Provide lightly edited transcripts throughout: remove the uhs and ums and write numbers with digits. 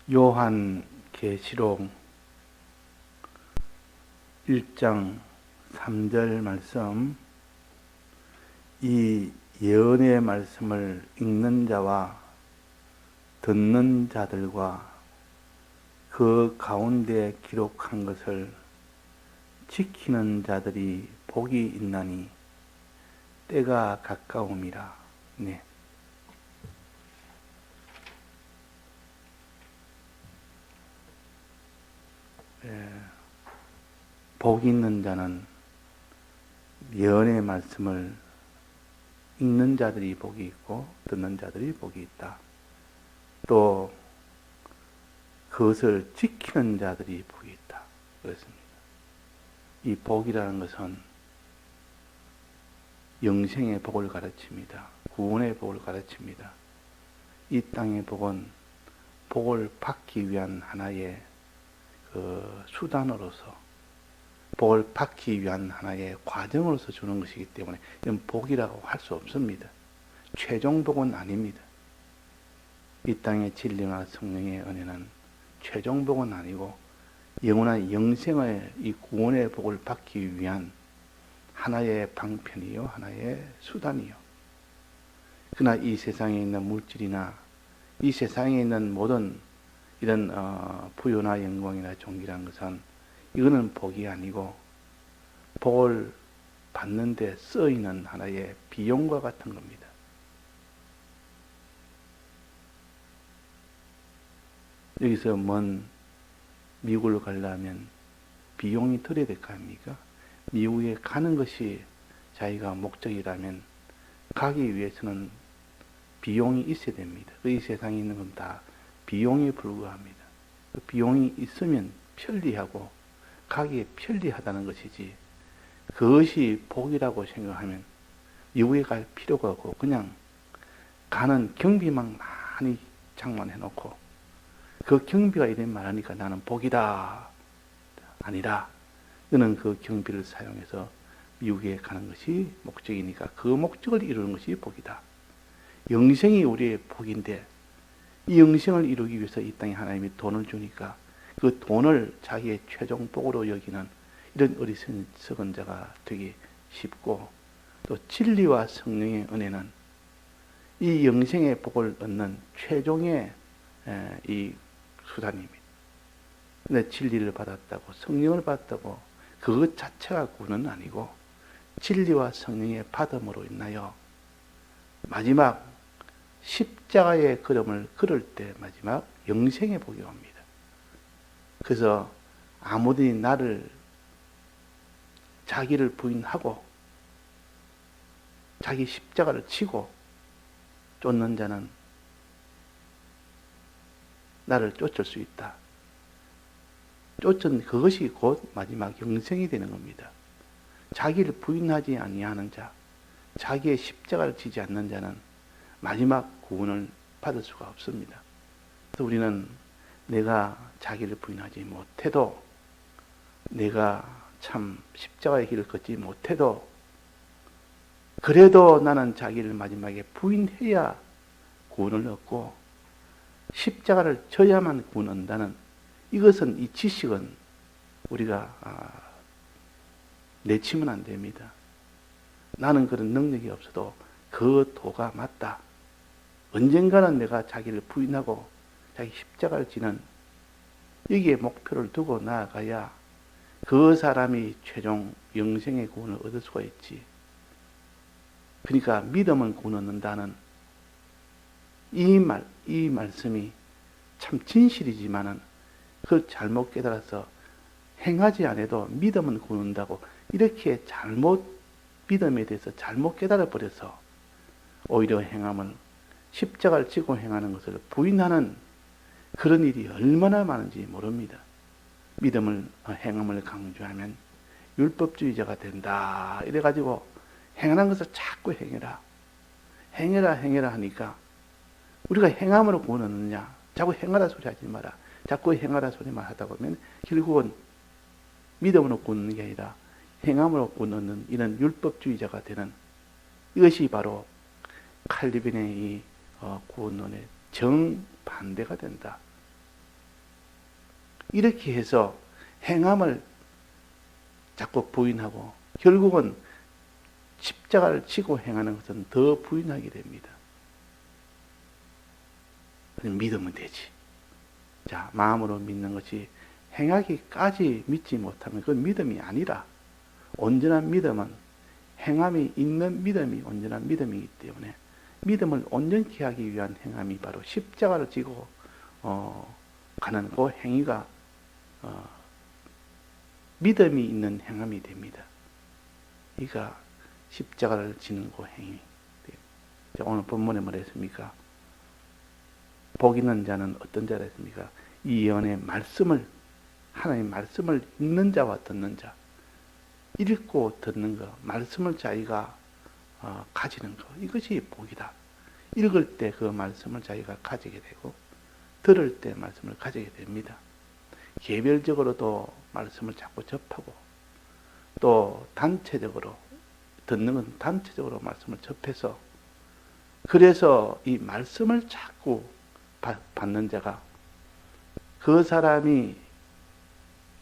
요한계시록 1장 3절 말씀, 이 예언의 말씀을 읽는 자와 듣는 자들과 그 가운데 기록한 것을 지키는 자들이 복이 있나니 때가 가까움이라. 네. 복 있는 자는 예언의 말씀을 읽는 자들이 복이 있고 듣는 자들이 복이 있다. 또 그것을 지키는 자들이 복이 있다. 그렇습니다. 이 복이라는 것은 영생의 복을 가르칩니다. 구원의 복을 가르칩니다. 이 땅의 복은 복을 받기 위한 하나의 수단으로서, 복을 받기 위한 하나의 과정으로서 주는 것이기 때문에 이건 복이라고 할 수 없습니다. 최종 복은 아닙니다. 이 땅의 진리와 성령의 은혜는 최종 복은 아니고 영원한 영생의 이 구원의 복을 받기 위한 하나의 방편이요, 하나의 수단이요. 그러나 이 세상에 있는 물질이나 이 세상에 있는 모든 이런 부요나 영광이나 존귀라는 것은 이거는 복이 아니고 복을 받는 데 쓰이는 하나의 비용과 같은 겁니다. 여기서 먼 미국을 가려면 비용이 들어야 될 거 아닙니까? 미국에 가는 것이 자기가 목적이라면 가기 위해서는 비용이 있어야 됩니다. 이 세상에 있는 건 다 비용에 불과합니다. 그 비용이 있으면 편리하고 가기에 편리하다는 것이지, 그것이 복이라고 생각하면 미국에 갈 필요가 없고 그냥 가는 경비만 많이 장만해 놓고 그 경비가 이래 말하니까 나는 복이다. 아니라 너는 그 경비를 사용해서 미국에 가는 것이 목적이니까 그 목적을 이루는 것이 복이다. 영생이 우리의 복인데 이 영생을 이루기 위해서 이 땅에 하나님이 돈을 주니까 그 돈을 자기의 최종 복으로 여기는 이런 어리석은 자가 되기 쉽고, 또 진리와 성령의 은혜는 이 영생의 복을 얻는 최종의 이 수단입니다. 근데 진리를 받았다고, 성령을 받았다고 그것 자체가 구원은 아니고 진리와 성령의 받음으로 인하여 마지막 십자가의 걸음을 걸을 때 마지막 영생의 복이 옵니다. 그래서 아무든지 나를 자기를 부인하고 자기 십자가를 치고 쫓는 자는 나를 쫓을 수 있다. 쫓은 그것이 곧 마지막 영생이 되는 겁니다. 자기를 부인하지 아니하는 자, 자기의 십자가를 지지 않는 자는 마지막 구원을 받을 수가 없습니다. 그래서 우리는 내가 자기를 부인하지 못해도, 내가 참 십자가의 길을 걷지 못해도, 그래도 나는 자기를 마지막에 부인해야 구원을 얻고 십자가를 져야만 구원을 얻는다는 이것은, 이 지식은 우리가 내치면 안 됩니다. 나는 그런 능력이 없어도 그 도가 맞다. 언젠가는 내가 자기를 부인하고 자기 십자가를 지는 여기에 목표를 두고 나아가야 그 사람이 최종 영생의 구원을 얻을 수가 있지. 그러니까 믿음은 구원 얻는다는 이 말씀이 참 진실이지만은 그걸 잘못 깨달아서 행하지 않아도 믿음은 구원 얻는다고 이렇게 믿음에 대해서 잘못 깨달아 버려서 오히려 십자가를 지고 행하는 것을 부인하는 그런 일이 얼마나 많은지 모릅니다. 믿음을, 행함을 강조하면 율법주의자가 된다. 이래가지고 행하는 것을 자꾸 행해라 하니까 우리가 행함으로 구원 얻느냐? 자꾸 행하라 소리 하지 마라. 자꾸 행하라 소리만 하다 보면 결국은 믿음으로 구원 얻는 게 아니라 행함으로 구원 얻는 이런 율법주의자가 되는, 이것이 바로 칼빈의 이 구원론의 정반대가 된다. 이렇게 해서 행함을 자꾸 부인하고 결국은 십자가를 지고 행하는 것은 더 부인하게 됩니다. 믿으면 되지. 자, 마음으로 믿는 것이 행하기까지 믿지 못하면 그건 믿음이 아니라, 온전한 믿음은 행함이 있는 믿음이 온전한 믿음이기 때문에 믿음을 온전케 하기 위한 행함이 바로 십자가를 지고 가는 그 행위가 믿음이 있는 행함이 됩니다. 이가 십자가를 지는 그 행위. 오늘 본문에 뭐라 했습니까? 복 있는 자는 어떤 자라 했습니까? 이 예언의 말씀을, 하나님의 말씀을 읽는 자와 듣는 자, 읽고 듣는 것, 말씀을 자기가 가지는 것, 이것이 복이다. 읽을 때 그 말씀을 자기가 가지게 되고 들을 때 말씀을 가지게 됩니다. 개별적으로도 말씀을 자꾸 접하고 또 단체적으로 듣는 건 단체적으로 말씀을 접해서, 그래서 이 말씀을 자꾸 받는 자가, 그 사람이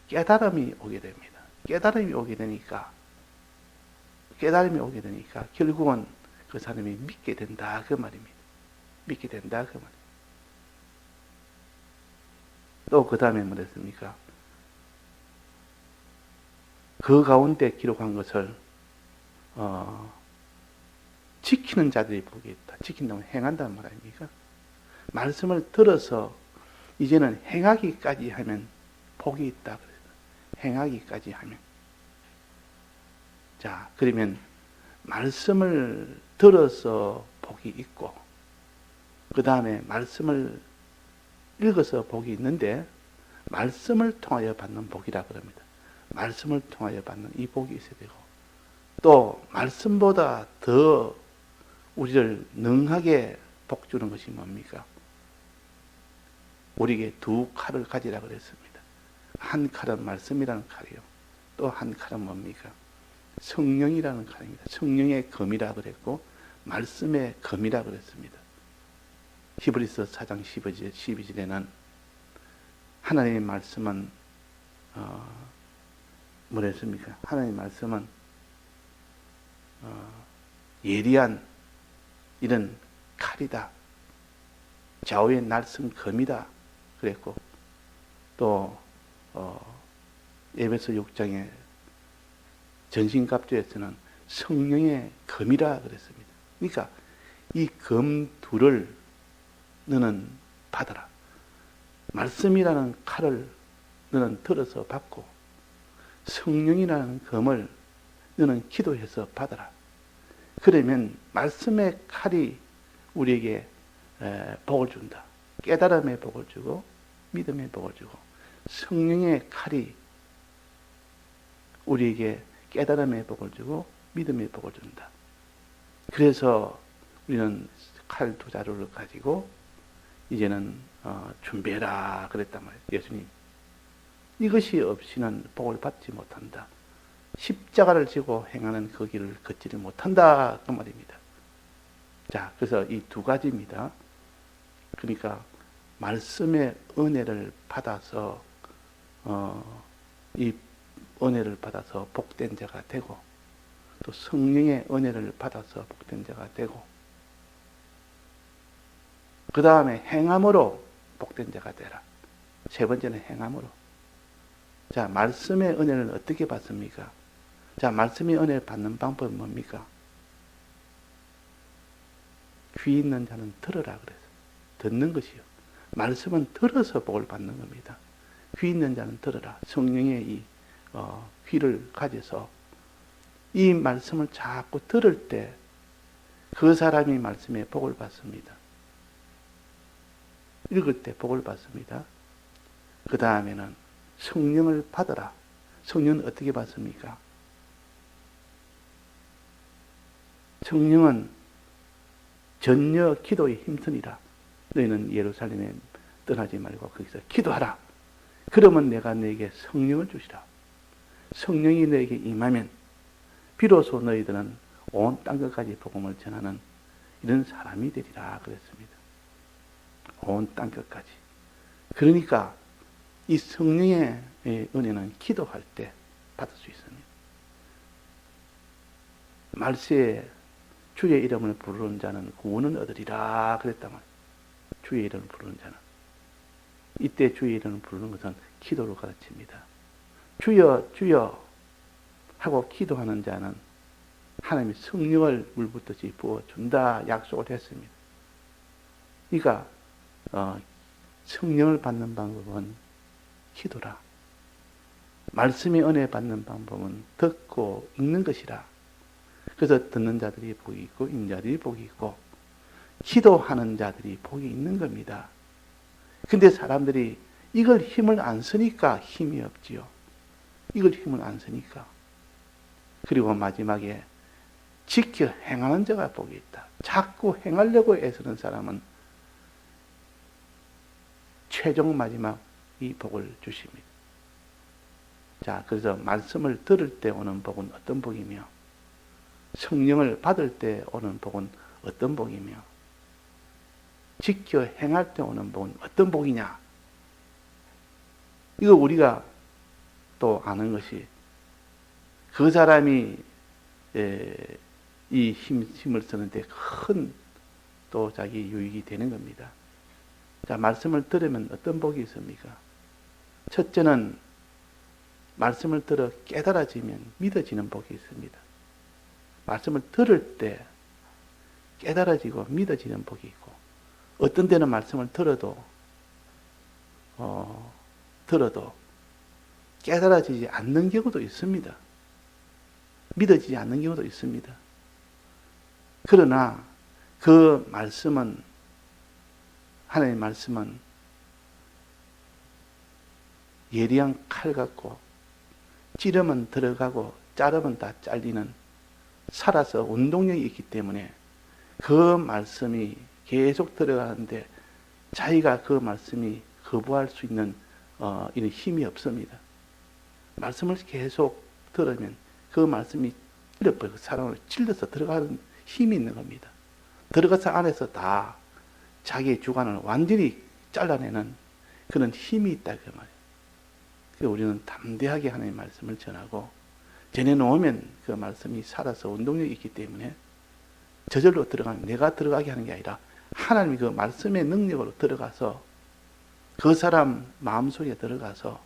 깨달음이 오게 됩니다. 깨달음이 오게 되니까 결국은 그 사람이 믿게 된다 그 말입니다. 믿게 된다 그 말입니다. 또 그 다음에 뭐랬습니까? 그 가운데 기록한 것을 지키는 자들이 복이 있다. 지킨다면 행한다는 말 아닙니까? 말씀을 들어서 이제는 행하기까지 하면 복이 있다. 행하기까지 하면. 자, 그러면 말씀을 들어서 복이 있고, 그 다음에 말씀을 읽어서 복이 있는데, 말씀을 통하여 받는 복이라 그럽니다. 말씀을 통하여 받는 이 복이 있어야 되고, 또 말씀보다 더 우리를 능하게 복 주는 것이 뭡니까? 우리에게 두 칼을 가지라 그랬습니다. 한 칼은 말씀이라는 칼이요. 또 한 칼은 뭡니까? 성령이라는 칼입니다. 성령의 검이라 그랬고 말씀의 검이라 그랬습니다. 히브리서 4장 12절에는 하나님의 말씀은 뭐라 했습니까? 하나님의 말씀은 예리한 이런 칼이다. 좌우의 날선 검이다. 그랬고 또 에베소 6장에 전신갑주에서는 성령의 검이라 그랬습니다. 그러니까 이 검 둘을 너는 받아라. 말씀이라는 칼을 너는 들어서 받고 성령이라는 검을 너는 기도해서 받아라. 그러면 말씀의 칼이 우리에게 복을 준다. 깨달음의 복을 주고 믿음의 복을 주고, 성령의 칼이 우리에게 깨달음의 복을 주고 믿음의 복을 준다. 그래서 우리는 칼 두 자루를 가지고 이제는 준비해라 그랬단 말이에요. 예수님. 이것이 없이는 복을 받지 못한다. 십자가를 지고 행하는 그 길을 걷지를 못한다 그 말입니다. 자, 그래서 이 두 가지입니다. 그러니까 말씀의 은혜를 받아서 이 은혜를 받아서 복된 자가 되고, 또 성령의 은혜를 받아서 복된 자가 되고, 그 다음에 행함으로 복된 자가 되라. 세 번째는 행함으로. 자, 말씀의 은혜를 어떻게 받습니까? 자, 말씀의 은혜를 받는 방법은 뭡니까? 귀 있는 자는 들으라 그래서. 듣는 것이요. 말씀은 들어서 복을 받는 겁니다. 귀 있는 자는 들으라. 성령의 이 귀를 가져서 이 말씀을 자꾸 들을 때 그 사람이 말씀에 복을 받습니다. 읽을 때 복을 받습니다. 그 다음에는 성령을 받으라. 성령은 어떻게 받습니까? 성령은 전혀 기도에 힘쓰니라. 너희는 예루살렘에 떠나지 말고 거기서 기도하라. 그러면 내가 너에게 성령을 주시라. 성령이 너에게 임하면 비로소 너희들은 온 땅끝까지 복음을 전하는 이런 사람이 되리라 그랬습니다. 온 땅끝까지. 그러니까 이 성령의 은혜는 기도할 때 받을 수 있습니다. 말세에 주의 이름을 부르는 자는 구원을 얻으리라 그랬단 말이에요. 주의 이름을 부르는 자는. 이때 주의 이름을 부르는 것은 기도로 가르칩니다. 주여 주여 하고 기도하는 자는 하나님이 성령을 물붓듯이 부어준다 약속을 했습니다. 그러니까 성령을 받는 방법은 기도라. 말씀의 은혜 받는 방법은 듣고 읽는 것이라. 그래서 듣는 자들이 복이 있고 읽는 자들이 복이 있고 기도하는 자들이 복이 있는 겁니다. 근데 사람들이 이걸 힘을 안 쓰니까 힘이 없지요. 이걸 힘을 안 쓰니까. 그리고 마지막에 지켜 행하는 자가 복이 있다. 자꾸 행하려고 애쓰는 사람은 최종 마지막 이 복을 주십니다. 자, 그래서 말씀을 들을 때 오는 복은 어떤 복이며 성령을 받을 때 오는 복은 어떤 복이며 지켜 행할 때 오는 복은 어떤 복이냐. 이거 우리가 또 아는 것이 그 사람이 이 힘을 쓰는데 큰 또 자기 유익이 되는 겁니다. 자, 말씀을 들으면 어떤 복이 있습니까? 첫째는 말씀을 들어 깨달아지면 믿어지는 복이 있습니다. 말씀을 들을 때 깨달아지고 믿어지는 복이 있고 어떤 때는 말씀을 들어도 깨달아지지 않는 경우도 있습니다. 믿어지지 않는 경우도 있습니다. 그러나 그 말씀은 하나님의 말씀은 예리한 칼 같고 찌르면 들어가고 자르면 다 잘리는 살아서 운동력이 있기 때문에 그 말씀이 계속 들어가는데 자기가 그 말씀이 거부할 수 있는 이런 힘이 없습니다. 말씀을 계속 들으면 그 말씀이 찔러버리고 사람을 찔러서 들어가는 힘이 있는 겁니다. 들어가서 안에서 다 자기의 주관을 완전히 잘라내는 그런 힘이 있다 그 말이에요. 그래서 우리는 담대하게 하나님의 말씀을 전하고 전해놓으면 그 말씀이 살아서 운동력이 있기 때문에 저절로 들어가면 내가 들어가게 하는 게 아니라 하나님이 그 말씀의 능력으로 들어가서 그 사람 마음속에 들어가서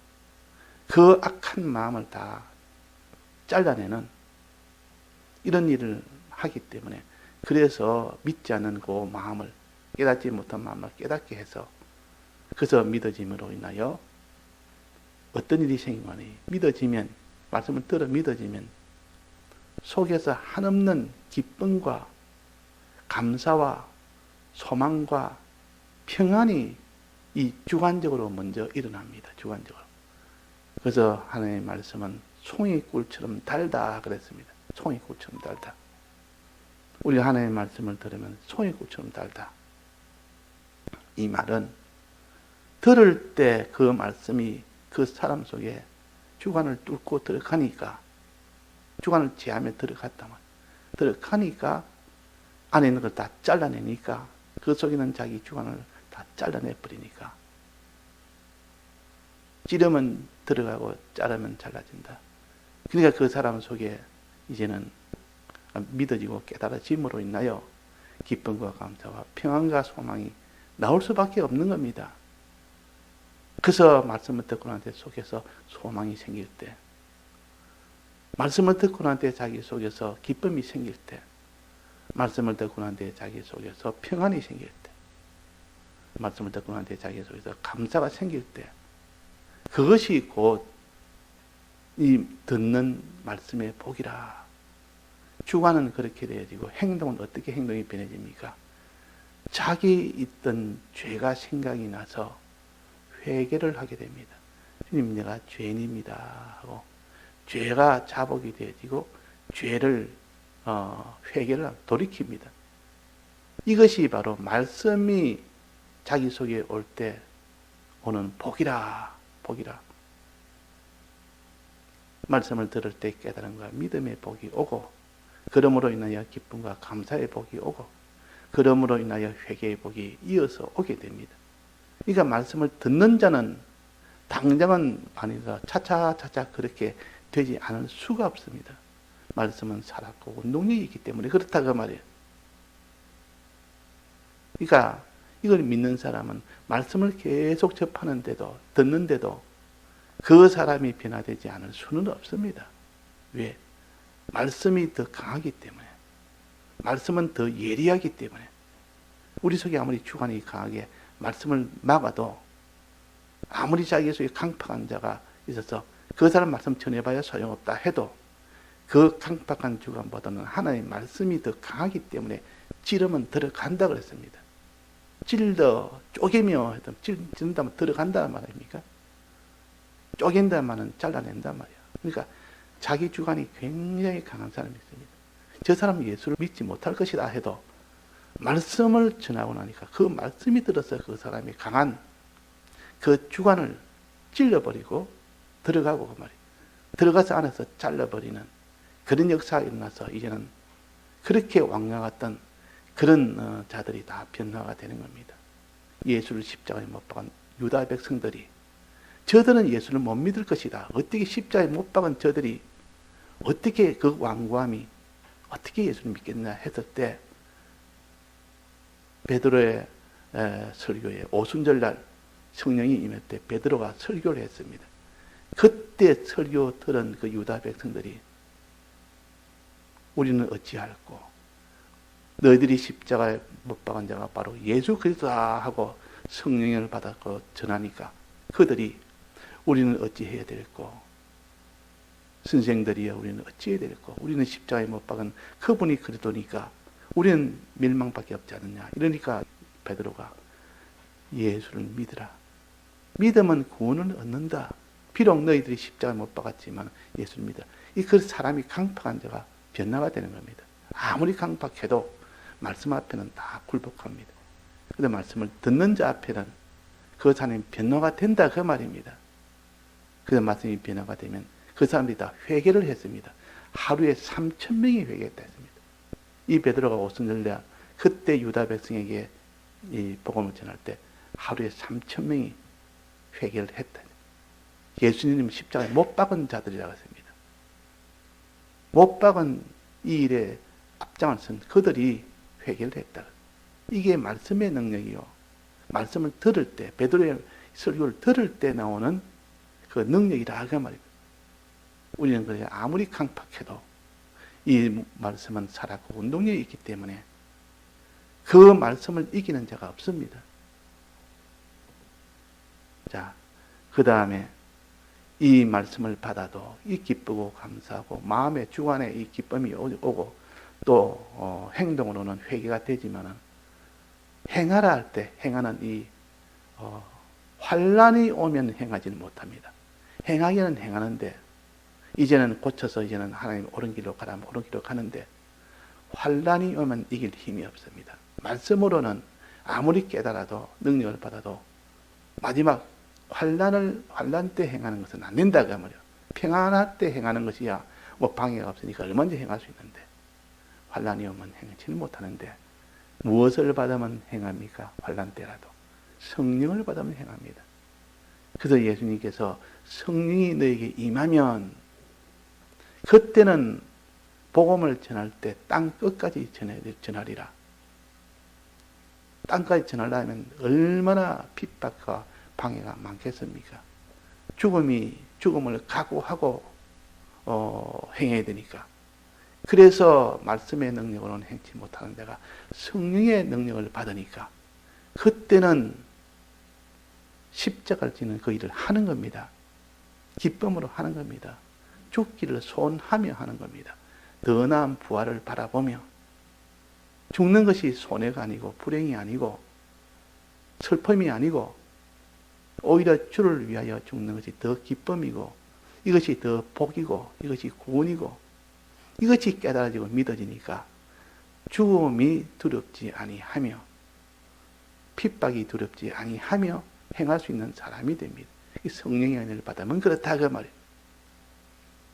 그 악한 마음을 다 잘라내는 이런 일을 하기 때문에 그래서 믿지 않는 그 마음을 깨닫지 못한 마음을 깨닫게 해서 그래서 믿어짐으로 인하여 어떤 일이 생기니 믿어지면 말씀을 들어 믿어지면 속에서 한없는 기쁨과 감사와 소망과 평안이 이 주관적으로 먼저 일어납니다. 주관적으로. 그래서 하나님의 말씀은 송이꿀처럼 달다 그랬습니다. 송이꿀처럼 달다. 우리 하나님의 말씀을 들으면 송이꿀처럼 달다. 이 말은 들을 때 그 말씀이 그 사람 속에 주관을 뚫고 들어가니까 주관을 제하며 들어갔다면 들어가니까 안에 있는 걸 다 잘라내니까 그 속에 있는 자기 주관을 다 잘라내버리니까 찌르면 들어가고 자르면 잘라진다. 그러니까 그 사람 속에 이제는 믿어지고 깨달아짐으로 인하여 기쁨과 감사와 평안과 소망이 나올 수밖에 없는 겁니다. 그래서 말씀을 듣고 난 때 속에서 소망이 생길 때, 말씀을 듣고 난 때 자기 속에서 기쁨이 생길 때, 말씀을 듣고 난 때 자기 속에서 평안이 생길 때, 말씀을 듣고 난 때 자기 속에서 감사가 생길 때, 그것이 곧 이 듣는 말씀의 복이라. 주관은 그렇게 되어지고 행동은 어떻게 행동이 변해집니까? 자기 있던 죄가 생각이 나서 회개를 하게 됩니다. 주님, 내가 죄인입니다 하고 죄가 자복이 되어지고 죄를 회개를 돌이킵니다. 이것이 바로 말씀이 자기 속에 올 때 오는 복이라. 복이라. 말씀을 들을 때 깨달음과 믿음의 복이 오고 그러므로 인하여 기쁨과 감사의 복이 오고 그러므로 인하여 회개의 복이 이어서 오게 됩니다. 그러니까 말씀을 듣는 자는 당장은 아니라 차차차차 그렇게 되지 않을 수가 없습니다. 말씀은 살았고 운동력이 있기 때문에 그렇다 그 말이에요. 그러니까 이걸 믿는 사람은 말씀을 계속 접하는데도 듣는데도 그 사람이 변화되지 않을 수는 없습니다. 왜? 말씀이 더 강하기 때문에, 말씀은 더 예리하기 때문에. 우리 속에 아무리 주관이 강하게 말씀을 막아도 아무리 자기 속에 강팍한 자가 있어서 그 사람 말씀 전해봐야 소용없다 해도 그 강팍한 주관보다는 하나님의 말씀이 더 강하기 때문에 찌르면 들어간다 그랬습니다. 찔러 쪼개며 찌른다면 들어간다는 말입니까? 쪼갠다는 말은 잘라낸단 말이야. 그러니까 자기 주관이 굉장히 강한 사람이 있습니다. 저 사람은 예수를 믿지 못할 것이다 해도 말씀을 전하고 나니까 그 말씀이 들어서 그 사람이 강한 그 주관을 찔러버리고 들어가고 그 말이에요. 들어가서 안에서 잘라버리는 그런 역사가 일어나서 이제는 그렇게 왕래갔던 그런 자들이 다 변화가 되는 겁니다. 예수를 십자가에 못 박은 유다 백성들이 저들은 예수를 못 믿을 것이다. 어떻게 십자가에 못 박은 저들이 어떻게 그 완고함이 어떻게 예수를 믿겠나 했을 때 베드로의 설교에 오순절날 성령이 임할 때 베드로가 설교를 했습니다. 그때 설교 들은 그 유다 백성들이 우리는 어찌할꼬 너희들이 십자가에 못 박은 자가 바로 예수 그리스도다 하고 성령을 받았고 전하니까 그들이 우리는 어찌해야 될꼬 선생들이여 우리는 어찌해야 될꼬 우리는 십자가에 못 박은 그분이 그리스도니까 우리는 멸망밖에 없지 않느냐 이러니까 베드로가 예수를 믿으라 믿으면 구원을 얻는다 비록 너희들이 십자가에 못 박았지만 예수를 믿으라 이 그 사람이 강팍한 자가 변화가 되는 겁니다. 아무리 강팍해도 말씀 앞에는 다 굴복합니다. 그런데 말씀을 듣는 자 앞에는 그 사람이 변화가 된다 그 말입니다. 그 말씀이 변화가 되면 그 사람들이 다 회개를 했습니다. 하루에 3,000명이 회개했다 했습니다. 이 베드로가 오순절날 그때 유다 백성에게 이 복음을 전할 때 하루에 3,000명이 회개를 했다. 예수님 십자가에 못 박은 자들이라고 했습니다. 못 박은 이 일에 앞장을 선 그들이 회개를 했다. 이게 말씀의 능력이요. 말씀을 들을 때, 베드로의 설교를 들을 때 나오는 그 능력이라 그 말입니다. 우리는 그래 아무리 강팍해도 이 말씀은 살았고 운동력이 있기 때문에 그 말씀을 이기는 자가 없습니다. 자, 그 다음에 이 말씀을 받아도 이 기쁘고 감사하고 마음의 주관에 이 기쁨이 오고 또 행동으로는 회개가 되지만은 행하라 할 때 행하는 이 환란이 오면 행하지는 못합니다. 행하기는 행하는데 이제는 고쳐서 이제는 하나님 옳은 길로 가라면 옳은 길로 가는데 환란이 오면 이길 힘이 없습니다. 말씀으로는 아무리 깨달아도 능력을 받아도 마지막 환란 때 행하는 것은 안 된다 그 말이야. 평안할 때 행하는 것이야 뭐 방해가 없으니까 얼마든지 행할 수 있는데 환란이 오면 행하지는 못하는데 무엇을 받으면 행합니까? 환란 때라도 성령을 받으면 행합니다. 그래서 예수님께서 성령이 너에게 임하면 그때는 복음을 전할 때 땅 끝까지 전하리라. 땅까지 전하려면 얼마나 핍박과 방해가 많겠습니까? 죽음을 각오하고 행해야 되니까. 그래서 말씀의 능력으로는 행치 못하는 데가 성령의 능력을 받으니까 그때는 십자가를 지는 그 일을 하는 겁니다. 기쁨으로 하는 겁니다. 죽기를 소원하며 하는 겁니다. 더 나은 부활을 바라보며 죽는 것이 손해가 아니고 불행이 아니고 슬픔이 아니고 오히려 주를 위하여 죽는 것이 더 기쁨이고 이것이 더 복이고 이것이 구원이고 이것이 깨달아지고 믿어지니까 죽음이 두렵지 아니하며 핍박이 두렵지 아니하며 행할 수 있는 사람이 됩니다. 성령의 은혜를 받으면 그렇다 그 말이에요.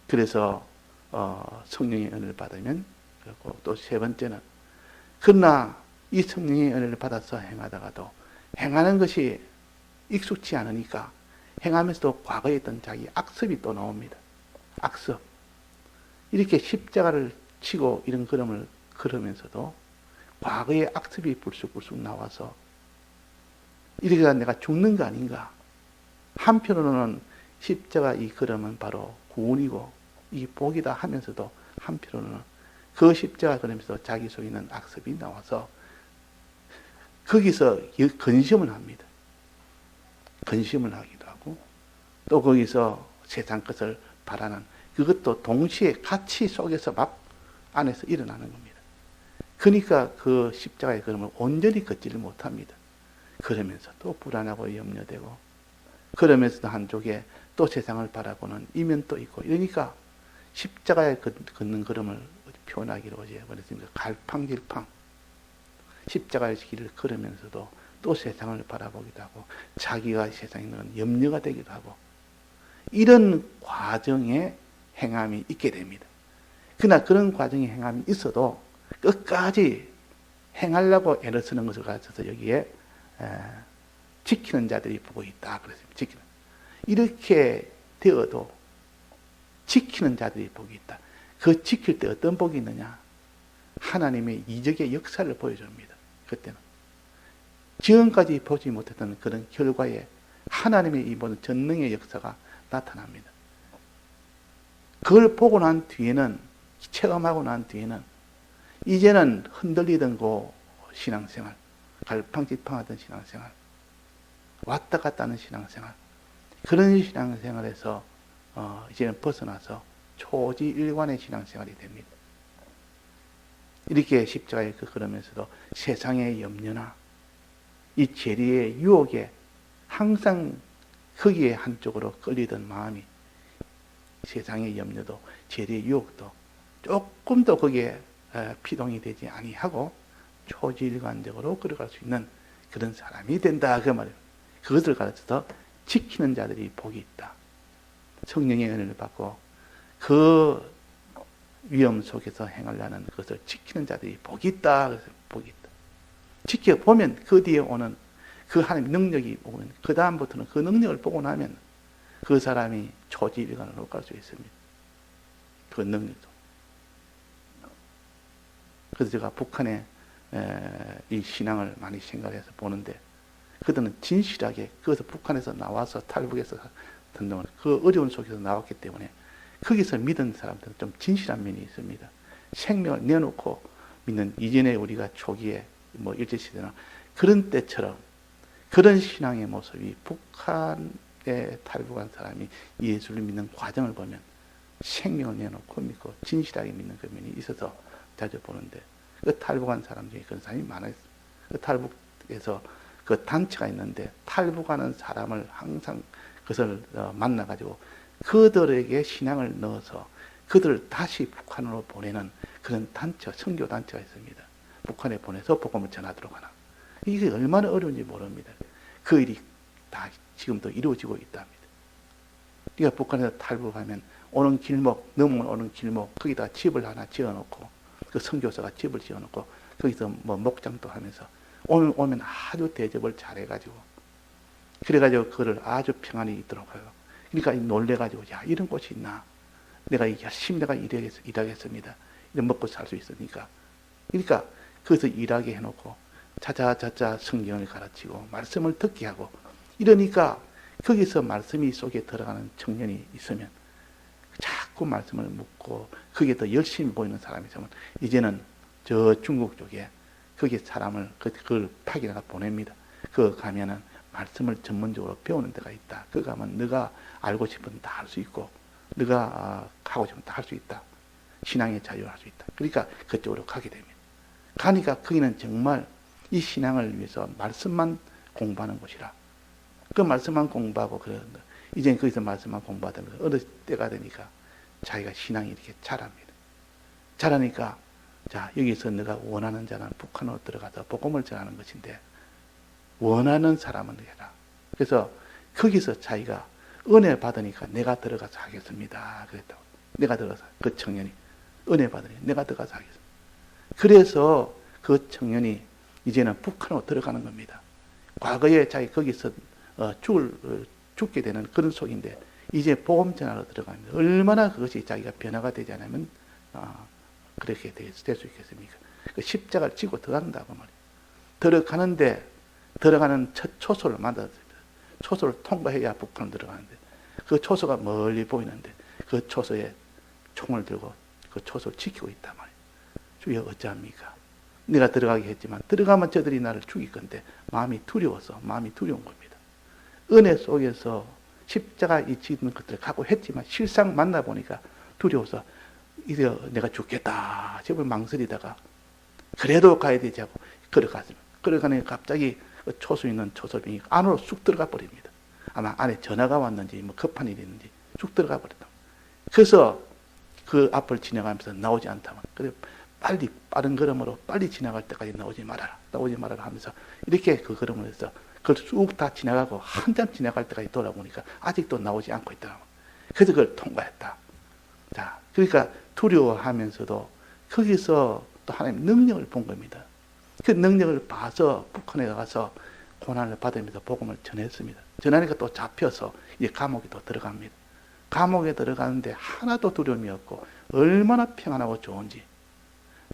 그래서 성령의 은혜를 받으면 그렇고 또 세 번째는 그러나 이 성령의 은혜를 받아서 행하다가도 행하는 것이 익숙치 않으니까 행하면서도 과거에 있던 자기 악습이 또 나옵니다. 악습. 이렇게 십자가를 치고 이런 걸음을 걸으면서도 과거의 악습이 불쑥불쑥 나와서 이렇게 내가 죽는 거 아닌가. 한편으로는 십자가 이 걸음은 바로 구원이고 이 복이다 하면서도 한편으로는 그 십자가 걸으면서 자기 속에 있는 악습이 나와서 거기서 근심을 합니다. 근심을 하기도 하고 또 거기서 세상 것을 바라는 그것도 동시에 가치 속에서 막 안에서 일어나는 겁니다. 그러니까 그 십자가의 걸음을 온전히 걷지를 못합니다. 그러면서 또 불안하고 염려되고 그러면서도 한쪽에 또 세상을 바라보는 이면도 있고 이러니까 십자가에 걷는 걸음을 표현하기로 어제 말했습니다. 갈팡질팡 십자가의 길을 걸으면서도 또 세상을 바라보기도 하고 자기가 세상에 있는 염려가 되기도 하고 이런 과정에 행함이 있게 됩니다. 그러나 그런 과정에 행함이 있어도 끝까지 행하려고 애를 쓰는 것을 가르쳐서 여기에 지키는 자들이 보고 있다. 그랬습니다. 지키는. 이렇게 되어도 지키는 자들이 복이 있다. 그 지킬 때 어떤 복이 있느냐? 하나님의 이적의 역사를 보여줍니다. 그때는. 지금까지 보지 못했던 그런 결과에 하나님의 이 모든 전능의 역사가 나타납니다. 그걸 보고 난 뒤에는, 체험하고 난 뒤에는, 이제는 흔들리던 그 신앙생활, 갈팡질팡하던 신앙생활, 왔다 갔다 하는 신앙생활, 그런 신앙생활에서 이제는 벗어나서 초지일관의 신앙생활이 됩니다. 이렇게 십자가에 걸으면서도 세상의 염려나 이 재리의 유혹에 항상 거기에 한쪽으로 끌리던 마음이 세상의 염려도 재리의 유혹도 조금 더 거기에 피동이 되지 아니하고 초지일관적으로 걸어갈 수 있는 그런 사람이 된다 그 말이에요. 그것을 가르쳐서 지키는 자들이 복이 있다. 성령의 은혜를 받고 그 위험 속에서 행하려는 것을 지키는 자들이 복이 있다. 그래서 복이 있다. 지켜보면 그 뒤에 오는 그 하나님의 능력이 오면 그 다음부터는 그 능력을 보고 나면 그 사람이 초지일관으로 갈 수 있습니다. 그 능력도. 그래서 제가 북한의 이 신앙을 많이 생각해서 보는데 그들은 진실하게 그것을 북한에서 나와서 탈북해서 등등을 그 어려운 속에서 나왔기 때문에 거기서 믿은 사람들은 좀 진실한 면이 있습니다. 생명을 내놓고 믿는 이전에 우리가 초기에 뭐 일제시대나 그런 때처럼 그런 신앙의 모습이 북한에 탈북한 사람이 예수를 믿는 과정을 보면 생명을 내놓고 믿고 진실하게 믿는 그 면이 있어서 자주 보는데 그 탈북한 사람 중에 그런 사람이 많아요. 그 탈북에서 그 단체가 있는데 탈북하는 사람을 항상 그것을 만나가지고 그들에게 신앙을 넣어서 그들을 다시 북한으로 보내는 그런 단체, 선교 단체가 있습니다. 북한에 보내서 복음을 전하도록 하는. 이게 얼마나 어려운지 모릅니다. 그 일이 다 지금도 이루어지고 있답니다. 그러니까 북한에서 탈북하면 오는 길목, 넘어오는 길목, 거기다 집을 하나 지어놓고 그 선교사가 집을 지어놓고 거기서 뭐 목장도 하면서 오면 아주 대접을 잘해가지고 그래가지고 그를 아주 평안히 있도록 하고 그러니까 놀래가지고 야 이런 곳이 있나 내가 열심히 내가 일하겠습니다. 이런 먹고 살 수 있으니까 그러니까 거기서 일하게 해놓고 자자자자 성경을 가르치고 말씀을 듣게 하고 이러니까 거기서 말씀이 속에 들어가는 청년이 있으면 자꾸 말씀을 묻고 거기에 더 열심히 보이는 사람이 있으면 이제는 저 중국 쪽에 거기에 사람을 그걸 파견해서 보냅니다. 그 가면은 말씀을 전문적으로 배우는 데가 있다. 그 가면 네가 알고 싶은 다 할 수 있고 네가 하고 싶은 다 할 수 있다. 신앙의 자유를 할 수 있다. 그러니까 그쪽으로 가게 됩니다. 가니까 거기는 정말 이 신앙을 위해서 말씀만 공부하는 곳이라. 그 말씀만 공부하고 그러는데 이제 거기서 말씀만 공부하다 보면 어느 때가 되니까 자기가 신앙이 이렇게 자랍니다. 자라니까 자 여기서 내가 원하는 자는 북한으로 들어가서 복음을 전하는 것인데 원하는 사람은 해라. 그래서 거기서 자기가 은혜 받으니까 내가 들어가서 하겠습니다. 그랬다고. 내가 들어가서 그 청년이 은혜 받으니까 내가 들어가서 하겠습니다. 그래서 그 청년이 이제는 북한으로 들어가는 겁니다. 과거에 자기 거기서 죽게 되는 그런 속인데 이제 복음 전하러 들어갑니다. 얼마나 그것이 자기가 변화가 되지 않으면 그렇게 될 수 있겠습니까? 그 십자가를 지고 들어간다고 말이에요. 들어가는데 들어가는 첫 초소를 만들었습니다. 초소를 통과해야 북한으로 들어가는데 그 초소가 멀리 보이는데 그 초소에 총을 들고 그 초소를 지키고 있단 말이에요. 주여 어찌합니까? 내가 들어가게 했지만 들어가면 저들이 나를 죽일 건데 마음이 두려워서 마음이 두려운 겁니다. 은혜 속에서 십자가 있는 것들을 각오했지만 실상 만나보니까 두려워서 이제 내가 죽겠다 싶어 망설이다가 그래도 가야 되지 하고 걸어갔습니다. 걸어가니 갑자기 그 초소 있는 초소병이 안으로 쑥 들어가 버립니다. 아마 안에 전화가 왔는지 뭐 급한 일이 있는지 쑥 들어가 버렸다. 그래서 그 앞을 지나가면서 나오지 않다면 그래 빨리 빠른 걸음으로 빨리 지나갈 때까지 나오지 말아라 하면서 이렇게 그 걸음을 해서 그걸 쑥 다 지나가고 한참 지나갈 때까지 돌아보니까 아직도 나오지 않고 있다. 그래서 그걸 통과했다. 자, 그러니까 두려워하면서도 거기서 또 하나님 능력을 본 겁니다. 그 능력을 봐서 북한에 가서 고난을 받으면서 복음을 전했습니다. 전하니까 또 잡혀서 이제 감옥에 또 들어갑니다. 감옥에 들어가는데 하나도 두려움이 없고 얼마나 평안하고 좋은지.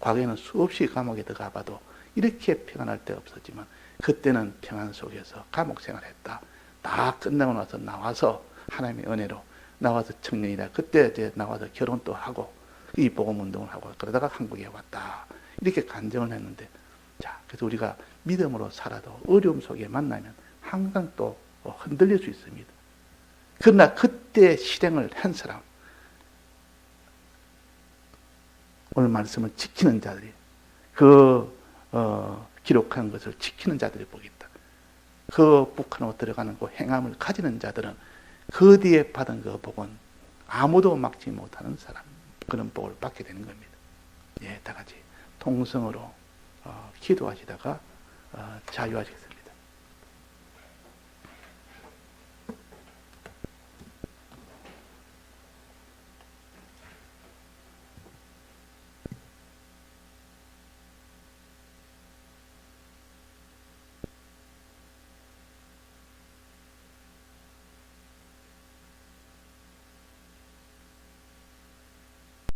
과거에는 수없이 감옥에 들어가 봐도 이렇게 평안할 때 없었지만 그때는 평안 속에서 감옥 생활했다. 다 끝나고 나서 나와서 하나님의 은혜로 나와서 청년이다. 그때 이제 나와서 결혼도 하고 이 복음 운동을 하고 그러다가 한국에 왔다. 이렇게 간증을 했는데 자, 그래서 우리가 믿음으로 살아도 어려움 속에 만나면 항상 또 흔들릴 수 있습니다. 그러나 그때 실행을 한 사람, 오늘 말씀을 지키는 자들이 기록한 것을 지키는 자들이 복이 있다. 그 북한으로 들어가는 그 행함을 가지는 자들은 그 뒤에 받은 그 복은 아무도 막지 못하는 사람, 그런 복을 받게 되는 겁니다. 예, 다 같이 통성으로 기도하시다가 자유하시겠습니다.